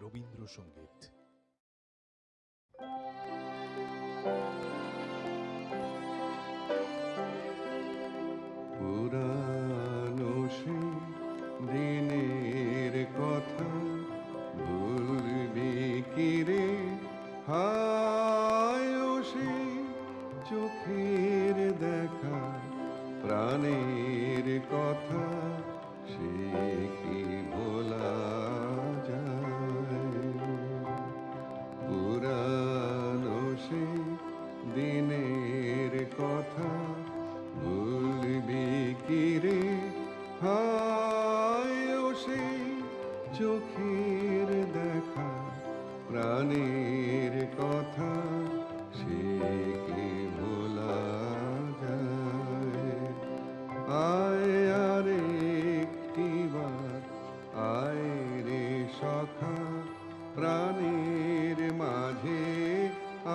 রবীন্দ্রসঙ্গীত। পুরানো সে দিনের কথা ভুলবি কি রে, হায় ও সে চোখের দেখা প্রাণের কথা, সে কি ভোলা যায়? পুরানো সে দিনের কথা ভুলবি কি রে, হায় ও সে চোখের দেখা প্রাণের কথা, সে কি ভোলা যায়? আয় আরে একটিবার আয় রে সখা প্রাণের মাঝে,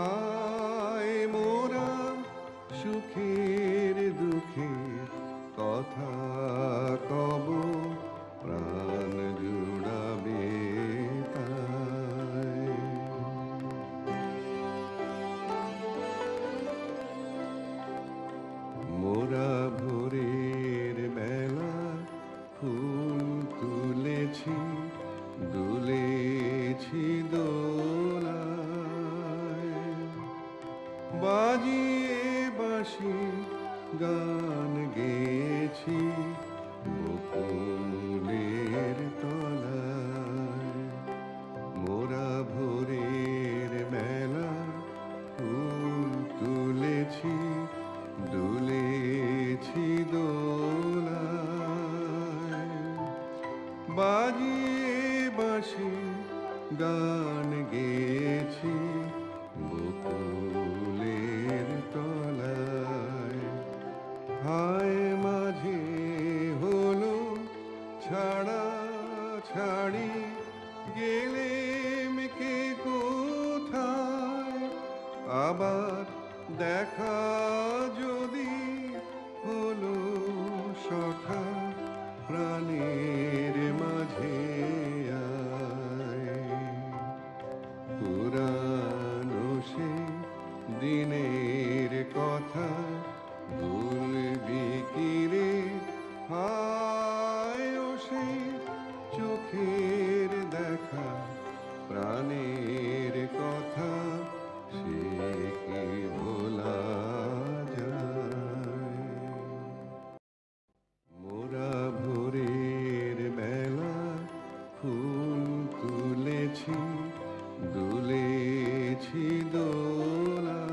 আয় মোরা সুখের দুঃখের কথা কব, প্রাণ জুড়াবে তাই। মোরা ভোরের বেলা ফুল তুলেছি, দুলেছি দোলায়, বাজিয়ে বাঁশি গান গেয়েছি বকুলের তলায়। মোরা ভোরের বেলা ফুল তুলেছি, দুলেছি দোলায়, বাজিয়ে বাঁশি গান গেয়েছি বকুলের তলায়। হায় মাঝে হলো ছাড়া ছাড়ি, গেলেম কে কোথায়, আবার দেখা যদি হলো সখা প্রাণের মাঝে আয়। পুরানো সে দিনের কথা ভুলবি কি রে, হায় ও সে চোখের দেখা প্রাণের কথা, সে কি ভোলা যায়? মোরা ভোরের বেলা ফুল তুলেছি, দুলেছি দোলা,